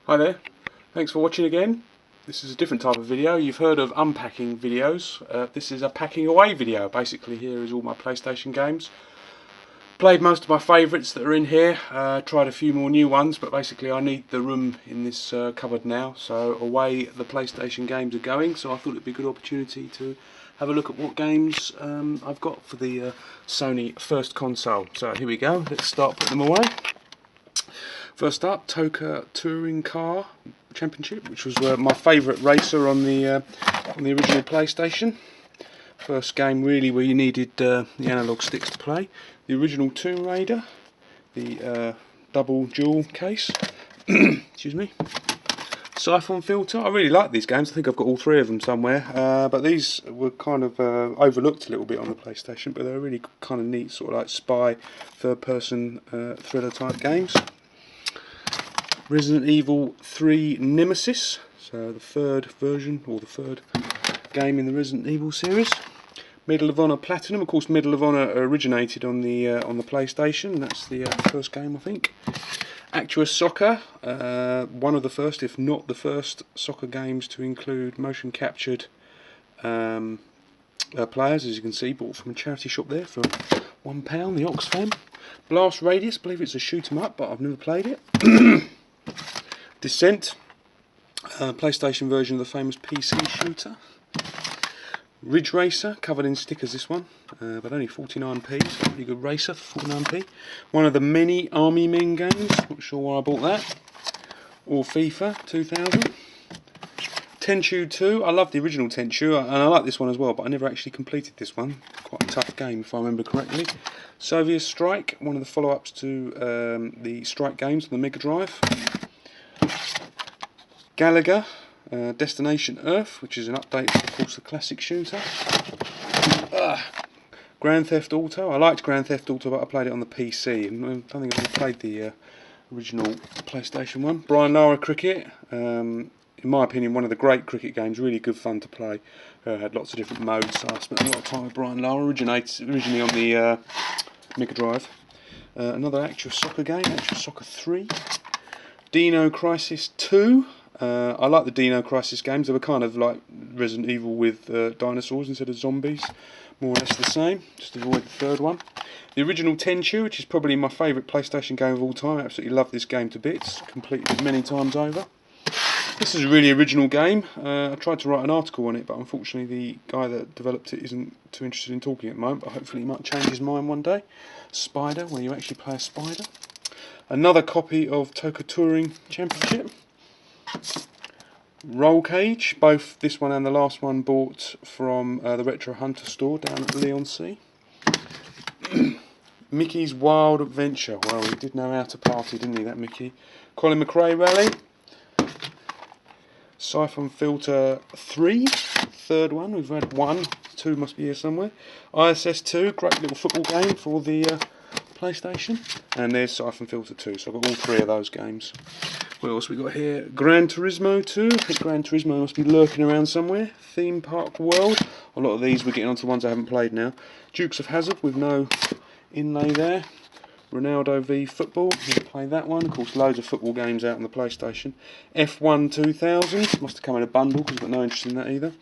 Hi there, thanks for watching again. This is a different type of video. You've heard of unpacking videos. This is a packing away video. Basically here is all my PlayStation games. Played most of my favourites that are in here, tried a few more new ones, but basically I need the room in this cupboard now, so away the PlayStation games are going, so I thought it'd be a good opportunity to have a look at what games I've got for the Sony first console. So here we go, let's start putting them away. First up, Toka Touring Car Championship, which was my favourite racer on the original PlayStation. First game really where you needed the analog sticks to play. The original Tomb Raider, the double jewel case, excuse me. Siphon filter. I really like these games. I think I've got all three of them somewhere. But these were kind of overlooked a little bit on the PlayStation, but they're really kind of neat, sort of like spy, third-person thriller type games. Resident Evil 3 Nemesis, so the third version, or the third game in the Resident Evil series. Medal of Honor Platinum. Of course, Medal of Honor originated on the PlayStation. That's the first game, I think. Actua Soccer, one of the first, if not the first, soccer games to include motion captured players, as you can see, bought from a charity shop there for £1, the Oxfam. Blast Radius, I believe it's a shoot 'em up, but I've never played it. Descent, PlayStation version of the famous PC shooter. Ridge Racer, covered in stickers this one, but only 49p, so a pretty good racer for 49p. One of the many Army Men games, not sure why I bought that. Or FIFA 2000. Tenchu 2, I love the original Tenchu, and I like this one as well, but I never actually completed this one. Quite a tough game if I remember correctly. Soviet Strike, one of the follow-ups to the Strike games on the Mega Drive. Galaga, Destination Earth, which is an update to, of course, the classic shooter. Grand Theft Auto, I liked Grand Theft Auto, but I played it on the PC, and I don't think I've ever played the original PlayStation one. Brian Lara Cricket, in my opinion, one of the great cricket games, really good fun to play. Had lots of different modes, so I spent a lot of time with Brian Lara, originally on the Mega Drive. Another Actua Soccer game, Actua Soccer 3. Dino Crisis 2. I like the Dino Crisis games. They were kind of like Resident Evil with dinosaurs instead of zombies. More or less the same. Just avoid the third one. The original Tenchu, which is probably my favourite PlayStation game of all time. I absolutely love this game to bits. Completed it many times over. This is a really original game. I tried to write an article on it, but unfortunately the guy that developed it isn't too interested in talking at the moment, but hopefully he might change his mind one day. Spider, where you actually play a spider. Another copy of Toka Touring Championship. Roll Cage, both this one and the last one bought from the Retro Hunter store down at Leigh-on-Sea. Mickey's Wild Adventure. Well, he did know how to party, didn't he, that Mickey? Colin McRae Rally. Siphon Filter 3, third one. We've had 1, 2 must be here somewhere. ISS 2, great little football game for the PlayStation. And there's Siphon Filter 2, so I've got all 3 of those games. What else we got here? Gran Turismo 2. I think Gran Turismo must be lurking around somewhere. Theme Park World. A lot of these we're getting onto the ones I haven't played now. Dukes of Hazzard with no inlay there. Ronaldo v Football. Never played that one. Of course, loads of football games out on the PlayStation. F1 2000. Must have come in a bundle because I've got no interest in that either.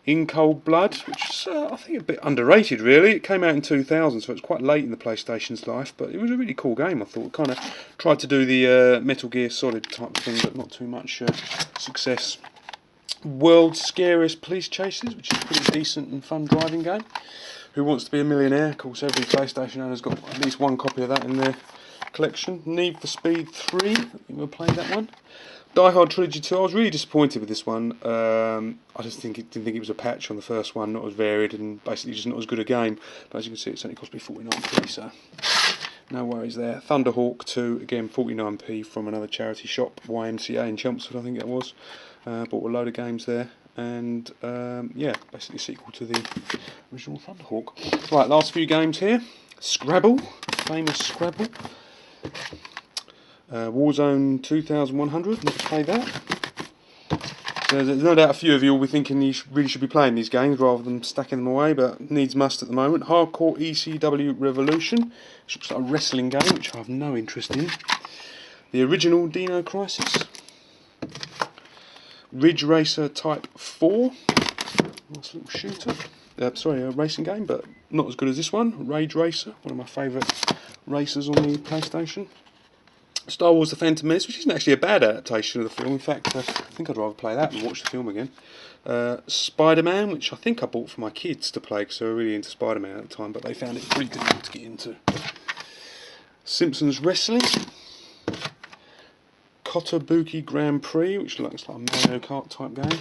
In Cold Blood, which is, I think, a bit underrated really. It came out in 2000, so it's quite late in the PlayStation's life, but it was a really cool game, I thought. Kind of tried to do the Metal Gear Solid type of thing, but not too much success. World's Scariest Police Chases, which is a pretty decent and fun driving game. Who Wants to Be a Millionaire? Of course, every PlayStation owner's got at least one copy of that in their collection. Need for Speed 3, I think we'll play that one. Die Hard Trilogy 2, I was really disappointed with this one. I just didn't think it was a patch on the first one, not as varied and basically just not as good a game. But as you can see, it's only cost me 49p, so no worries there. Thunderhawk 2, again 49p from another charity shop, YMCA in Chelmsford I think it was. Bought a load of games there, and yeah, basically a sequel to the original Thunderhawk. Right, last few games here. Scrabble, famous Scrabble. Warzone 2100, never played that. So there's no doubt a few of you will be thinking you really should be playing these games rather than stacking them away, but needs must at the moment. Hardcore ECW Revolution, which looks like a wrestling game, which I have no interest in. The original Dino Crisis. Ridge Racer Type 4. Nice little shooter. Sorry, a racing game, but not as good as this one. Ridge Racer, one of my favourite racers on the PlayStation. Star Wars The Phantom Menace, which isn't actually a bad adaptation of the film. In fact, I think I'd rather play that than watch the film again. Spider-Man, which I think I bought for my kids to play because they were really into Spider-Man at the time, but they found it pretty difficult to get into. Simpsons Wrestling. Kotobuki Grand Prix, which looks like a Mario Kart type game.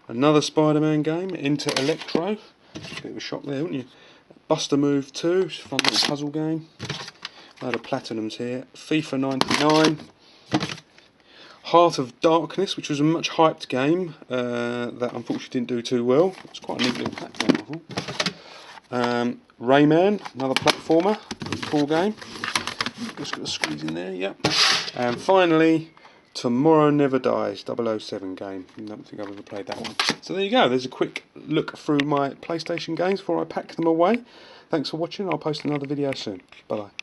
Another Spider-Man game, Enter Electro. Bit of a shock there, wouldn't you? Buster Move 2, it's a fun little puzzle game. A load of platinums here. FIFA 99. Heart of Darkness, which was a much hyped game that unfortunately didn't do too well. It's quite a neat little platform, I thought. Rayman, another platformer, cool game. Just got to squeeze in there, yep. And finally, Tomorrow Never Dies, 007 game. I don't think I've ever played that one. So there you go, there's a quick look through my PlayStation games before I pack them away. Thanks for watching, I'll post another video soon. Bye bye.